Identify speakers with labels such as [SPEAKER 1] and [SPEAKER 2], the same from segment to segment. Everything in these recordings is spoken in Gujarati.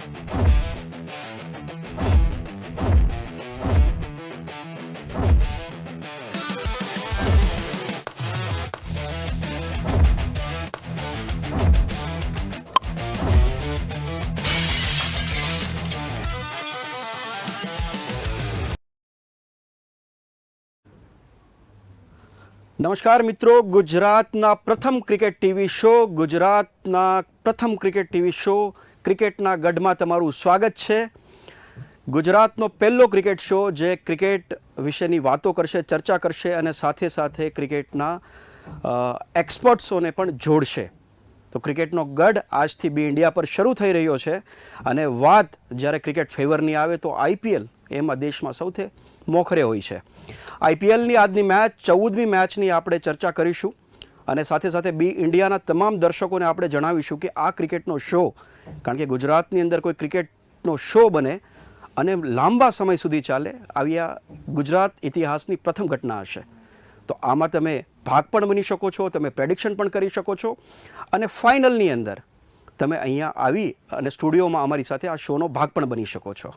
[SPEAKER 1] નમસ્કાર મિત્રો, ગુજરાતના પ્રથમ ક્રિકેટ ટીવી શો, ગુજરાતના પ્રથમ ક્રિકેટ ટીવી શો ક્રિકેટના ગઢમાં તમારું સ્વાગત છે. ગુજરાતનો પહેલો ક્રિકેટ શો જે ક્રિકેટ વિશેની વાતો કરશે, ચર્ચા કરશે અને સાથે સાથે ક્રિકેટના એક્સપર્ટ્સોને પણ જોડશે. તો ક્રિકેટનો ગઢ આજથી બી ઇન્ડિયા પર શરૂ થઈ રહ્યો છે અને વાત જ્યારે ક્રિકેટ ફેવરની આવે તો આઈપીએલ એમાં દેશમાં સૌથી મોખરે હોય છે. આઈપીએલની આજની મેચ 14મી મેચની આપણે ચર્ચા કરીશું અને સાથે સાથે બી ઇન્ડિયાના તમામ દર્શકોને આપણે જણાવીશું કે આ ક્રિકેટનો શો, કારણ કે ગુજરાતની અંદર કોઈ ક્રિકેટનો શો બને અને લાંબા સમય સુધી ચાલે આવી આ ગુજરાત ઇતિહાસની પ્રથમ ઘટના હશે. તો આમાં તમે ભાગ પણ બની શકો છો, તમે પ્રેડિક્શન પણ કરી શકો છો અને ફાઇનલની અંદર તમે અહીંયા આવી અને સ્ટુડિયોમાં અમારી સાથે આ શોનો ભાગ પણ બની શકો છો.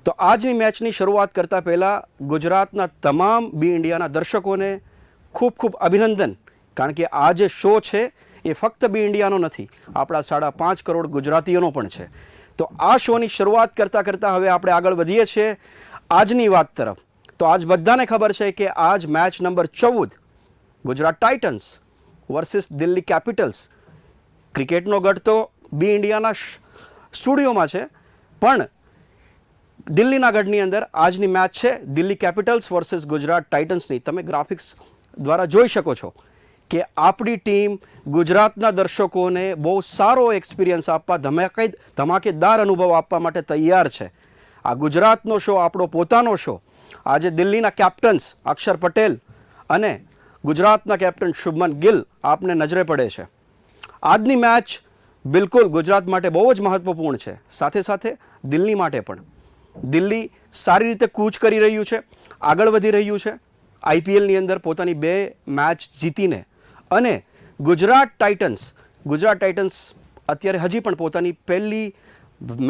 [SPEAKER 1] તો આજની મેચની શરૂઆત કરતાં પહેલાં ગુજરાતના તમામ બી ઇન્ડિયાના દર્શકોને ખૂબ ખૂબ અભિનંદન, કારણ કે આ જે શો છે એ ફક્ત બી ઇન્ડિયાનો નથી, આપણા 5.5 કરોડ ગુજરાતીઓનો પણ છે. તો આ શોની શરૂઆત કરતાં હવે આપણે આગળ વધીએ છીએ આજની વાત તરફ. તો આજ બધાને ખબર છે કે આજ match number 14 Gujarat Titans versus Delhi Capitals. ક્રિકેટનો ગઢ તો બી ઇન્ડિયાના સ્ટુડિયોમાં છે, પણ દિલ્હીના ગઢની અંદર આજની મેચ છે દિલ્હી કેપિટલ્સ વર્સિસ ગુજરાત ટાઇટન્સની. તમે ગ્રાફિક્સ દ્વારા જોઈ શકો છો કે આપણી ટીમ ગુજરાતના દર્શકોને બહુ સારો એક્સપિરિયન્સ આપવા, ધમાકેદાર અનુભવ આપવા માટે તૈયાર છે. આ ગુજરાતનો શો, આપણો પોતાનો શો. આજે દિલ્હીના કેપ્ટન્સ અક્ષર પટેલ અને ગુજરાતના કેપ્ટન શુભમન ગિલ આપને નજરે પડે છે. આજની મેચ બિલકુલ ગુજરાત માટે બહુ જ મહત્વપૂર્ણ છે, સાથે સાથે દિલ્હી માટે પણ. દિલ્હી સારી રીતે કૂચ કરી રહ્યું છે, આગળ વધી રહ્યું છે આઈપીએલની અંદર પોતાની 2 મેચ જીતીને. અને ગુજરાત ટાઇટન્સ અત્યારે હજી પણ પોતાની પહેલી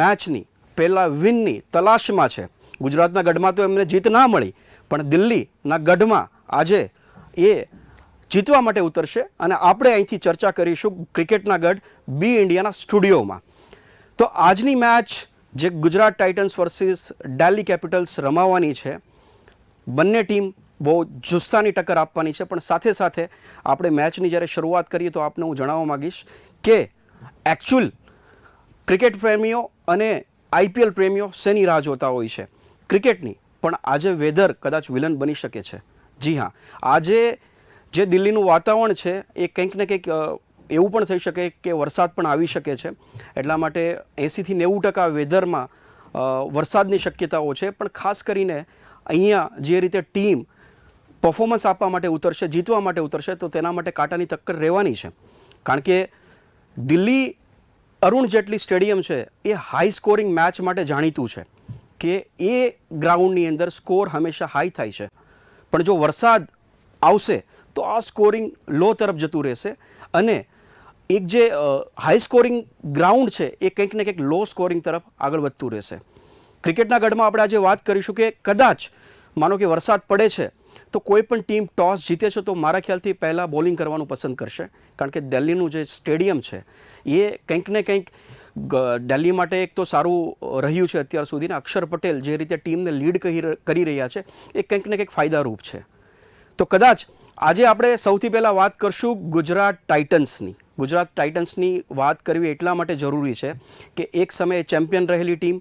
[SPEAKER 1] મેચની પહેલા વિનની તલાશમાં છે. ગુજરાતના ગઢમાં તો એમને જીત ના મળી, પણ દિલ્હીના ગઢમાં આજે એ જીતવા માટે ઉતરશે અને આપણે અહીંથી ચર્ચા કરીશું ક્રિકેટના ગઢ બી ઇન્ડિયાના સ્ટુડિયોમાં. તો આજની મેચ જે Gujarat Titans versus Delhi Capitals રમાવાની છે, બંને ટીમ બહુ જુસ્સાની ટક્કર આપવાની છે. પણ સાથે સાથે આપણે મેચની જ્યારે શરૂઆત કરીએ તો આપને હું જણાવવા માગીશ કે એકચ્યુઅલ ક્રિકેટ પ્રેમીઓ અને આઈપીએલ પ્રેમીઓ શેની રાહ જોતા હોય છે? ક્રિકેટની. પણ આજે વેધર કદાચ વિલન બની શકે છે. જી હા, આજે જે દિલ્હીનું વાતાવરણ છે એ કંઈક ને કંઈક એવું પણ થઈ શકે કે વરસાદ પણ આવી શકે છે. એટલા માટે 80થી 90% વેધરમાં વરસાદની શક્યતાઓ છે. પણ ખાસ કરીને અહીંયા જે રીતે ટીમ પરફોર્મન્સ આપવા માટે ઉતરશે, જીતવા માટે ઉતરશે, તો તેના માટે કાંટાની ટક્કર રહેવાની છે. કારણ કે દિલ્હી અરુણ જેટલી સ્ટેડિયમ છે એ હાઈ સ્કોરિંગ મેચ માટે જાણીતું છે કે એ ગ્રાઉન્ડની અંદર સ્કોર હંમેશા હાઈ થાય છે. પણ જો વરસાદ આવશે તો આ સ્કોરિંગ લો તરફ જતું રહેશે અને એક જે હાઈ સ્કોરિંગ ગ્રાઉન્ડ છે એ કંઈક ને કંઈક લો સ્કોરિંગ તરફ આગળ વધતું રહેશે. ક્રિકેટના ગઢમાં આપણે આજે વાત કરીશું કે કદાચ માનો કે વરસાદ પડે છે તો કોઈ પણ ટીમ ટોસ જીતે છે તો મારા ખ્યાલથી પહેલાં બોલિંગ કરવાનું પસંદ કરશે, કારણ કે દિલ્હીનું જે સ્ટેડિયમ છે એ કંઈક ને કંઈક દિલ્હી માટે એક તો સારું રહ્યું છે અત્યાર સુધીના. અક્ષર પટેલ જે રીતે ટીમને લીડ કરી રહ્યા છે એ કંઈક ને કંઈક ફાયદારૂપ છે. તો કદાચ આજે આપણે સૌથી પહેલાં વાત કરશું ગુજરાત ટાઇટન્સની. ગુજરાત ટાઇટન્સની વાત કરવી એટલા માટે જરૂરી છે કે એક સમયે ચેમ્પિયન રહેલી ટીમ,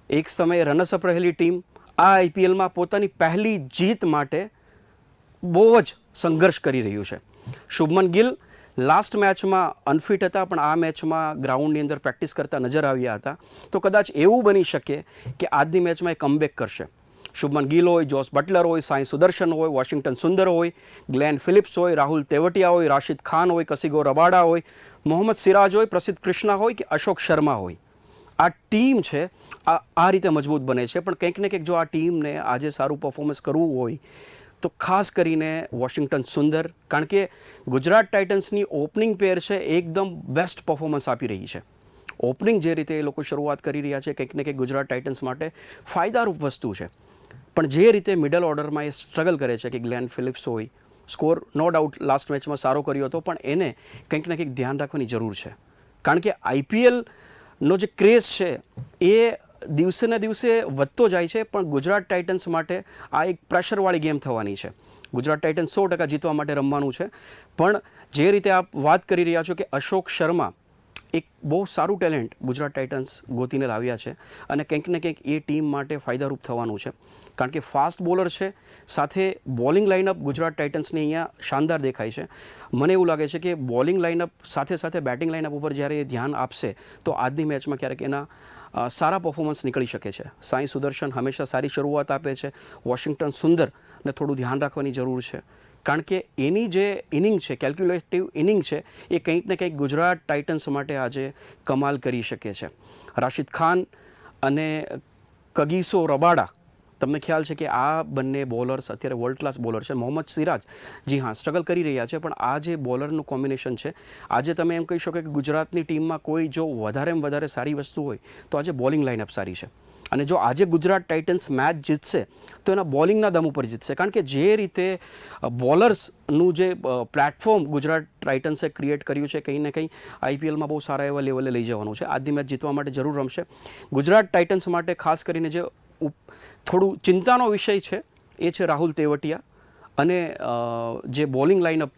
[SPEAKER 1] એક સમયે રનર્સઅપ રહેલી ટીમ આ આઈપીએલમાં પોતાની પહેલી જીત માટે બહુ જ સંઘર્ષ કરી રહ્યું છે. શુભમન ગિલ લાસ્ટ મેચમાં અનફિટ હતા, પણ આ મેચમાં ગ્રાઉન્ડની અંદર પ્રેક્ટિસ કરતા નજર આવ્યા હતા. તો કદાચ એવું બની શકે કે આજની મેચમાં એ કમબેક કરશે. શુભમન ગિલ હોય, જોસ બટલર હોય, સાઈ સુદર્શન હોય, વોશિંગ્ટન સુંદર હોય, ગ્લેન ફિલિપ્સ હોય, રાહુલ તેવટિયા હોય, રાશિદ ખાન હોય, કસિગો રબાડા હોય, મોહમ્મદ સિરાજ હોય, પ્રસિદ્ધ કૃષ્ણા હોય કે અશોક શર્મા હોય, આ ટીમ છે આ રીતે મજબૂત બને છે. પણ કંઈક ને કંઈક જો આ ટીમને આજે સારું પરફોર્મન્સ કરવું હોય તો ખાસ કરીને વોશિંગ્ટન સુંદર, કારણ કે ગુજરાત ટાઇટન્સની ઓપનિંગ પેર છે એકદમ બેસ્ટ પરફોર્મન્સ આપી રહી છે. ઓપનિંગ જે રીતે એ લોકો શરૂઆત કરી રહ્યા છે કંઈક ને કંઈક ગુજરાત ટાઇટન્સ માટે ફાયદારૂપ વસ્તુ છે. પણ જે રીતે મિડલ ઓર્ડરમાં એ સ્ટ્રગલ કરે છે કે ગ્લેન ફિલિપ્સ હોય, સ્કોર નો ડાઉટ લાસ્ટ મેચમાં સારો કર્યો હતો, પણ એને કંઈક ને કંઈક ધ્યાન રાખવાની જરૂર છે. કારણ કે IPLનો જે ક્રેઝ છે એ દિવસે ને દિવસે વધતો જાય છે, પણ ગુજરાત ટાઇટન્સ માટે આ એક પ્રેશરવાળી ગેમ થવાની છે. ગુજરાત ટાઇટન્સ 100% જીતવા માટે રમવાનું છે. પણ જે રીતે આપ વાત કરી રહ્યા છો કે અશોક શર્મા એક બહુ સારું ટેલેન્ટ ગુજરાત ટાઇટન્સ ગોતીને લાવ્યા છે અને કંઈક ને કંઈક એ ટીમ માટે ફાયદારૂપ થવાનું છે. કારણ કે ફાસ્ટ બોલર છે, સાથે બોલિંગ લાઇનઅપ ગુજરાત ટાઇટન્સની અહીંયા શાનદાર દેખાય છે. મને એવું લાગે છે કે બોલિંગ લાઇનઅપ સાથે સાથે બેટિંગ લાઇનઅપ ઉપર જ્યારે એ ધ્યાન આપશે તો આજની મેચમાં ક્યારેક એના સારા પરફોર્મન્સ નીકળી શકે છે. સાંઈ સુદર્શન હંમેશા સારી શરૂઆત આપે છે. વોશિંગ્ટન સુંદરને થોડું ધ્યાન રાખવાની જરૂર છે. કારણ કે એની જે ઇનિંગ છે, કેલ્ક્યુલેટિવ ઇનિંગ છે, એ કંઈક ને કંઈક ગુજરાત ટાઇટન્સ માટે આજે કમાલ કરી શકે છે. રાશિદ ખાન અને કગીસો રબાડા, તમને ખ્યાલ છે કે આ બંને બોલર્સ અત્યારે વર્લ્ડ ક્લાસ બોલર છે. મોહમ્મદ સિરાજ જી હા સ્ટ્રગલ કરી રહ્યા છે, પણ આ જે બોલરનું કોમ્બિનેશન છે, આજે તમે એમ કહી શકો કે ગુજરાતની ટીમમાં કોઈ જો વધારેમાં વધારે સારી વસ્તુ હોય તો આજે બોલિંગ લાઇનઅપ સારી છે. અને જો આજે ગુજરાત ટાઇટન્સ મેચ જીતશે તો એના બોલિંગના દમ ઉપર જીતશે. કારણ કે જે રીતે બોલર્સનું જે પ્લેટફોર્મ ગુજરાત ટાઇટન્સે ક્રિએટ કર્યું છે, કંઈ ને કંઈ IPLમાં બહુ સારા એવા લેવલે લઈ જવાનું છે. આજની મેચ જીતવા માટે જરૂર રમશે. ગુજરાત ટાઇટન્સ માટે ખાસ કરીને જે થોડું ચિંતાનો વિષય છે એ છે રાહુલ તેવટિયા અને જે બોલિંગ લાઇનઅપ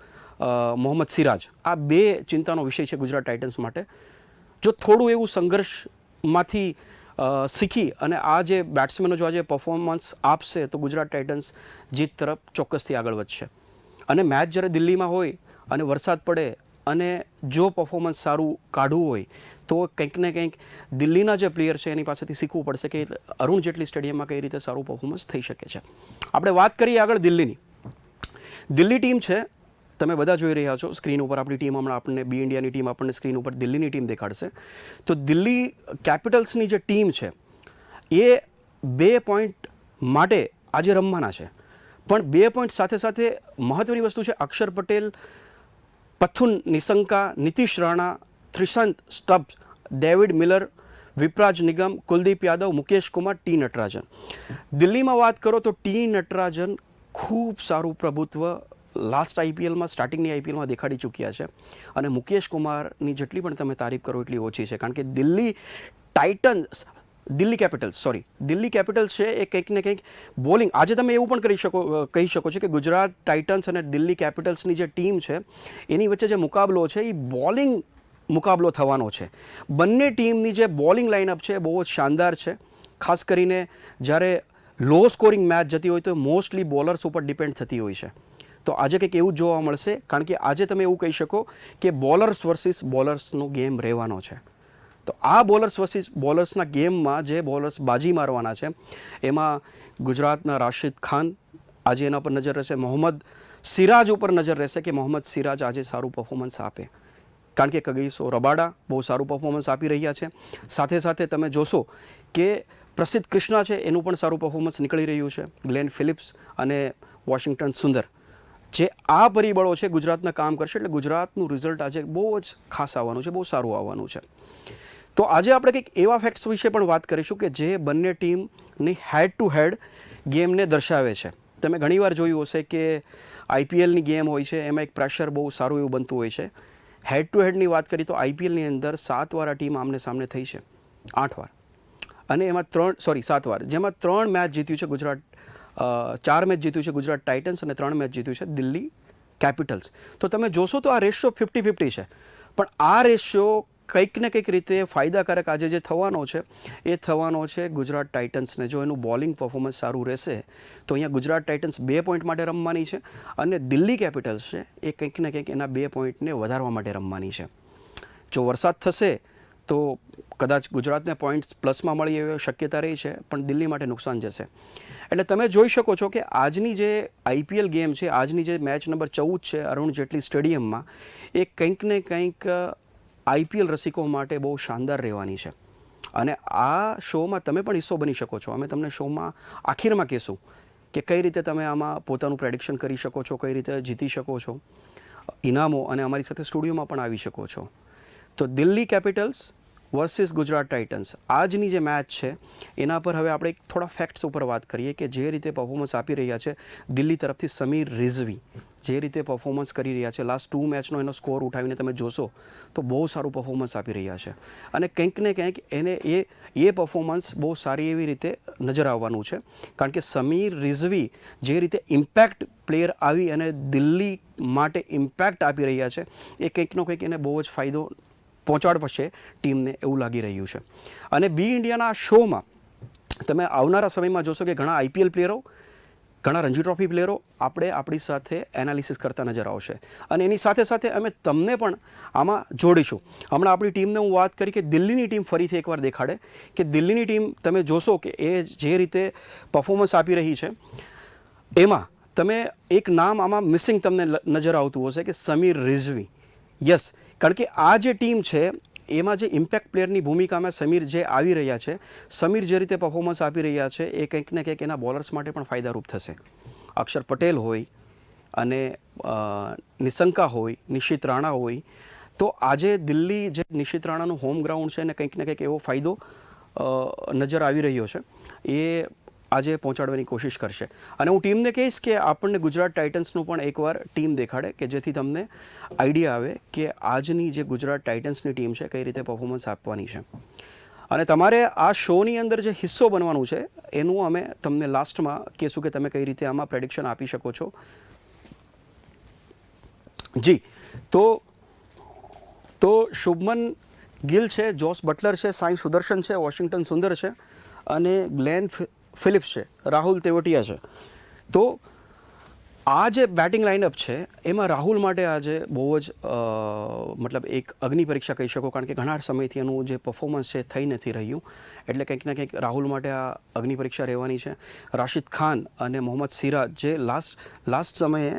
[SPEAKER 1] મોહમ્મદ સિરાજ. આ બે ચિંતાનો વિષય છે ગુજરાત ટાઇટન્સ માટે. જો થોડું એવું સંઘર્ષમાંથી શીખી અને આ જે બેટ્સમેનો જો આજે પરફોર્મન્સ આપશે તો ગુજરાત ટાઇટન્સ જીત તરફ ચોક્કસથી આગળ વધશે. અને મેચ જ્યારે દિલ્હીમાં હોય અને વરસાદ પડે અને જો પરફોર્મન્સ સારું કાઢવું હોય તો કંઈક ને કંઈક દિલ્હીના જે પ્લેયર છે એની પાસેથી શીખવું પડશે કે અરુણ જેટલી સ્ટેડિયમમાં કઈ રીતે સારું પરફોર્મન્સ થઈ શકે છે. આપણે વાત કરીએ આગળ દિલ્હીની. દિલ્હી ટીમ છે, તમે બધા જોઈ રહ્યા છો સ્ક્રીન ઉપર. આપણી ટીમ હમણાં આપણને બી ઇન્ડિયાની ટીમ આપણને સ્ક્રીન ઉપર દિલ્હીની ટીમ દેખાડશે. તો દિલ્હી કેપિટલ્સની જે ટીમ છે એ 2 પોઈન્ટ માટે આજે રમવાના છે. પણ 2 પોઈન્ટ સાથે સાથે મહત્ત્વની વસ્તુ છે Axar Patel, Pathum Nissanka, Nitish Rana, Tristan Stubbs, David Miller, Vipraj Nigam, Kuldeep Yadav, Mukesh Kumar, T Natarajan. દિલ્હીમાં વાત કરો તો ટી નટરાજન ખૂબ સારું પ્રભુત્વ લાસ્ટ IPLમાં, સ્ટાર્ટિંગની IPLમાં દેખાડી ચૂક્યા છે. અને મુકેશ કુમારની જેટલી પણ તમે તારીફ કરો એટલી ઓછી છે. કારણ કે દિલ્હી કેપિટલ્સ છે એ કંઈક ને કંઈક બોલિંગ, આજે તમે એવું પણ કહી શકો છો કે ગુજરાત ટાઇટન્સ અને દિલ્હી કેપિટલ્સની જે ટીમ છે એની વચ્ચે જે મુકાબલો છે એ બોલિંગ મુકાબલો થવાનો છે. બંને ટીમની જે બોલિંગ લાઇનઅપ છે બહુ જ શાનદાર છે. ખાસ કરીને જ્યારે લો સ્કોરિંગ મેચ જતી હોય તો મોસ્ટલી બોલર્સ ઉપર ડિપેન્ડ થતી હોય છે. તો આજે કંઈક એવું જોવા મળશે. કારણ કે આજે તમે એવું કહી શકો કે બોલર્સ વર્સિસ બોલર્સનો ગેમ રહેવાનો છે. તો આ બોલર્સ વર્સિસ બોલર્સના ગેમમાં જે બોલર્સ બાજી મારવાના છે એમાં ગુજરાતના રાશિદ ખાન આજે એના પર નજર રહેશે. મોહમ્મદ સિરાજ ઉપર નજર રહેશે કે મોહમ્મદ સિરાજ આજે સારું પરફોર્મન્સ આપે. કારણ કે કગીસો રબાડા બહુ સારું પરફોર્મન્સ આપી રહ્યા છે. સાથે સાથે તમે જોશો કે પ્રસિદ્ધ કૃષ્ણા છે એનું પણ સારું પરફોર્મન્સ નીકળી રહ્યું છે. ગ્લેન ફિલિપ્સ અને વોશિંગ્ટન સુંદર, જે આ પરિબળો છે ગુજરાતના કામ કરશે એટલે ગુજરાતનું રિઝલ્ટ આજે બહુ જ ખાસ આવવાનું છે, બહુ સારું આવવાનું છે. તો આજે આપણે કંઈક એવા ફેક્ટ્સ વિશે પણ વાત કરીશું કે જે બંને ટીમની હેડ ટુ હેડ ગેમને દર્શાવે છે. તમે ઘણીવાર જોયું હશે કે IPLની ગેમ હોય છે એમાં એક પ્રેશર બહુ સારું એવું બનતું હોય છે. હેડ ટુ હેડની વાત કરીએ તો IPLની અંદર 7 વાર આ ટીમ આમને સામને થઈ છે, 8 વાર. અને એમાં 7 વાર, જેમાં 3 મેચ જીત્યું છે ગુજરાત, 4 મેચ જીત્યું છે ગુજરાત ટાઇટન્સ અને 3 મેચ જીત્યું છે દિલ્હી કેપિટલ્સ. તો તમે જોશો તો આ રેશિયો 50-50 છે. પણ આ રેશિયો કંઈક ને કંઈક રીતે ફાયદાકારક આજે જે થવાનો છે એ થવાનો છે ગુજરાત ટાઇટન્સને. જો એનું બોલિંગ પરફોર્મન્સ સારું રહેશે તો અહીંયા ગુજરાત ટાઇટન્સ 2 પોઈન્ટ માટે રમવાની છે અને દિલ્હી કેપિટલ્સ છે એ કંઈક ને કંઈક એના 2 પોઈન્ટને વધારવા માટે રમવાની છે. જો વરસાદ થશે તો કદાચ ગુજરાતને પોઈન્ટ્સ પ્લસમાં મળી એવી શક્યતા રહી છે, પણ દિલ્હી માટે નુકસાન જશે. એટલે તમે જોઈ શકો છો કે આજની જે IPL ગેમ છે, આજની જે મેચ નંબર 14 છે અરુણ જેટલી સ્ટેડિયમમાં, એ કંઈક ને કંઈક IPL રસિકો માટે બહુ શાનદાર રહેવાની છે. અને આ શોમાં તમે પણ હિસ્સો બની શકો છો. અમે તમને શોમાં આખીરમાં કહીશું કે કઈ રીતે તમે આમાં પોતાનું પ્રેડિક્શન કરી શકો છો, કઈ રીતે જીતી શકો છો ઇનામો, અને અમારી સાથે સ્ટુડિયોમાં પણ આવી શકો છો. તો Delhi Capitals versus Gujarat Titans. આજની જે મેચ છે એના પર હવે આપણે થોડા ફેક્ટ્સ ઉપર વાત કરીએ કે જે રીતે પરફોર્મન્સ આપી રહ્યા છે દિલ્હી તરફથી સમીર રિઝવી, જે રીતે પરફોર્મન્સ કરી રહ્યા છે, લાસ્ટ 2 મેચનો એનો સ્કોર ઉઠાવીને તમે જોશો તો બહુ સારું પરફોર્મન્સ આપી રહ્યા છે. અને કંઈક ને કંઈક એને એ પરફોર્મન્સ બહુ સારી એવી રીતે નજર આવવાનું છે, કારણ કે સમીર રિઝવી જે રીતે ઇમ્પેક્ટ પ્લેયર આવી અને દિલ્હી માટે ઇમ્પેક્ટ આપી રહ્યા છે એ કંઈકનો કંઈક એને બહુ જ ફાયદો પહોંચાડશે ટીમને એવું લાગી રહ્યું છે. અને બી ઇન્ડિયાના શોમાં તમે આવનારા સમયમાં જોશો કે ઘણા આઈપીએલ પ્લેયરો, ઘણા રણજી ટ્રોફી પ્લેયરો આપણી સાથે એનાલિસિસ કરતા નજર આવશે. અને એની સાથે સાથે અમે તમને પણ આમાં જોડીશું. હમણાં આપણી ટીમને હું વાત કરી કે દિલ્હીની ટીમ ફરીથી એકવાર દેખાડે કે દિલ્હીની ટીમ તમે જોશો કે એ જે રીતે પરફોર્મન્સ આપી રહી છે એમાં તમે એક નામ આમાં મિસિંગ તમને નજર આવતું હશે કે સમીર રિઝવી. યસ, કારણ કે આ જે ટીમ છે એમાં જે ઇમ્પેક્ટ પ્લેયરની ભૂમિકામાં સમીર જે આવી રહ્યા છે, સમીર જે રીતે પરફોર્મન્સ આપી રહ્યા છે એ કંઈક ને કંઈક એના બોલર્સ માટે પણ ફાયદારૂપ થશે. અક્ષર પટેલ હોય અને નિશંકા હોય, નિશિત રાણા હોય, તો આજે દિલ્હી જે નિશિત રાણાનું હોમ ગ્રાઉન્ડ છે એને કંઈક ને કંઈક એવો ફાયદો નજર આવી રહ્યો છે એ આજે પહોંચાડવાની કોશિશ કરશે. અને હું ટીમને કહીશ કે આપણને ગુજરાત ટાઇટન્સનું પણ એકવાર ટીમ દેખાડે કે જેથી તમને આઈડિયા આવે કે આજની જે ગુજરાત ટાઇટન્સની ટીમ છે કઈ રીતે પરફોર્મન્સ આપવાની છે. અને તમારે આ શોની અંદર જે હિસ્સો બનવાનું છે એનું અમે તમને લાસ્ટમાં કહીશું કે તમે કઈ રીતે આમાં પ્રેડિક્શન આપી શકો છો. જી, તો શુભમન ગિલ છે, જોસ બટલર છે, સાઈ સુદર્શન છે, વોશિંગ્ટન સુંદર છે અને ગ્લેન ફિલિપ્સ છે, રાહુલ તેવટિયા છે. તો આ જે બેટિંગ લાઇનઅપ છે એમાં રાહુલ માટે આજે બહુ જ મતલબ એક અગ્નિ પરીક્ષા કહી શકો, કારણ કે ઘણા સમયથી એનું જે પરફોર્મન્સ છે થઈ નથી રહ્યું. એટલે કંઈક ને કંઈક રાહુલ માટે આ અગ્નિ પરીક્ષા રહેવાની છે. રાશિદ ખાન અને મોહમ્મદ સિરાજ જે લાસ્ટ સમયે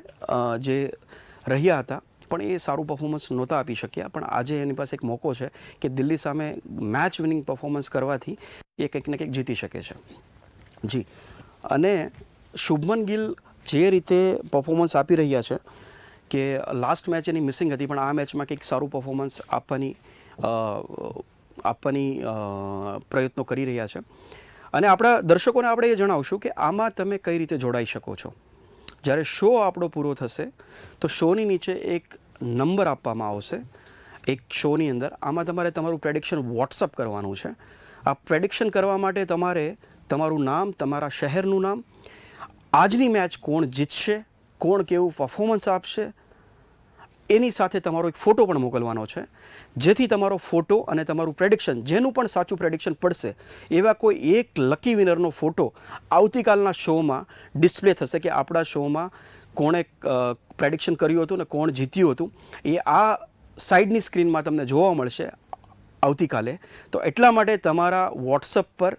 [SPEAKER 1] જે રહ્યા હતા પણ એ સારું પરફોર્મન્સ નહોતા આપી શક્યા, પણ આજે એની પાસે એક મોકો છે કે દિલ્હી સામે મેચ વિનિંગ પરફોર્મન્સ કરવાથી એ કંઈક ને કંઈક જીતી શકે છે. જી, અને શુભમન ગિલ જે રીતે પરફોર્મન્સ આપી રહ્યા છે કે લાસ્ટ મેચ એની મિસિંગ હતી પણ આ મેચમાં કંઈક સારું પરફોર્મન્સ આપવાની પ્રયત્નો કરી રહ્યા છે. અને આપણા દર્શકોને આપણે એ જણાવશું કે આમાં તમે કઈ રીતે જોડાઈ શકો છો. જ્યારે શો આપણો પૂરો થશે તો શોની નીચે એક નંબર આપવામાં આવશે એક શોની અંદર. આમાં તમારે તમારું પ્રેડિક્શન વોટ્સઅપ કરવાનું છે. આ પ્રેડિક્શન કરવા માટે તમારે તમારું નામ, તમારા શહેરનું નામ, આજની મેચ કોણ જીતશે, કોણ કેવું પરફોર્મન્સ આપશે, એની સાથે તમારો એક ફોટો પણ મોકલવાનો છે, જેથી તમારો ફોટો અને તમારું પ્રેડિક્શન, જેનું પણ સાચું પ્રેડિક્શન પડશે એવા કોઈ એક લકી વિનરનો ફોટો આવતીકાલના શોમાં ડિસ્પ્લે થશે કે આપણા શોમાં કોણે પ્રેડિક્શન કર્યું હતું ને કોણ જીત્યું હતું. એ આ સાઈડની સ્ક્રીનમાં તમને જોવા મળશે આવતીકાલે. તો એટલા માટે તમારા વોટ્સઅપ પર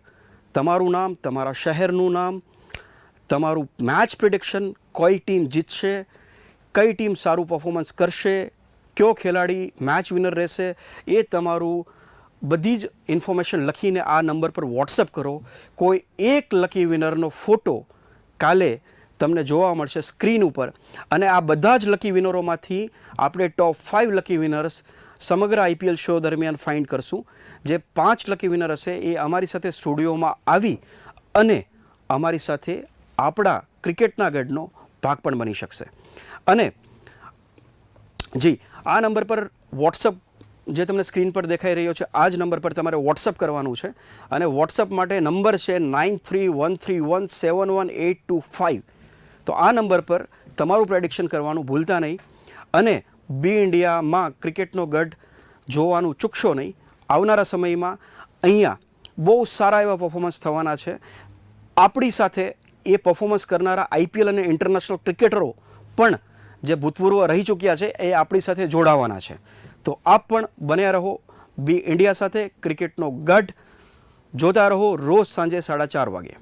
[SPEAKER 1] તમારું નામ, તમારા શહેરનું નામ, તમારું મેચ પ્રિડિક્શન, કઈ ટીમ જીતશે, કઈ ટીમ સારું પરફોર્મન્સ કરશે, કયો ખેલાડી મેચ વિનર રહેશે, એ તમારું બધી જ ઇન્ફોર્મેશન લખીને આ નંબર પર વોટ્સઅપ કરો. કોઈ એક લકી વિનરનો ફોટો કાલે તમને જોવા મળશે સ્ક્રીન ઉપર. અને આ બધા જ લકી વિનરોમાંથી આપણે ટોપ 5 લકી વિનર્સ સમગ્ર આઈપીએલ શો દરમિયાન ફાઇન્ડ કરશું. જે 5 લકી વિનર હશે એ અમારી સાથે સ્ટુડિયોમાં આવી અને અમારી સાથે આપણા ક્રિકેટના ગઢનો ભાગ પણ બની શકશે. અને જી, આ નંબર પર વોટ્સઅપ જે તમને સ્ક્રીન પર દેખાઈ રહ્યો છે આ જ નંબર પર તમારે વોટ્સઅપ કરવાનું છે. અને વોટ્સઅપ માટે નંબર છે 9313171825. તો આ નંબર પર તમારું પ્રેડિક્શન કરવાનું ભૂલતા નહીં. અને બી ઇન્ડિયામાં ક્રિકેટનો ગઢ જોવાનું ચૂકશો નહીં. આવનારા સમયમાં અહીંયા બહુ સારા એવા પરફોર્મન્સ થવાના છે. આપણી સાથે એ પરફોર્મન્સ કરનારા આઈપીએલ અને ઇન્ટરનેશનલ ક્રિકેટરો પણ જે ભૂતપૂર્વ રહી ચૂક્યા છે એ આપણી સાથે જોડાવાના છે. તો આપ પણ બન્યા રહો બી ઇન્ડિયા સાથે. ક્રિકેટનો ગઢ જોતા રહો રોજ સાંજે 4:30 વાગે.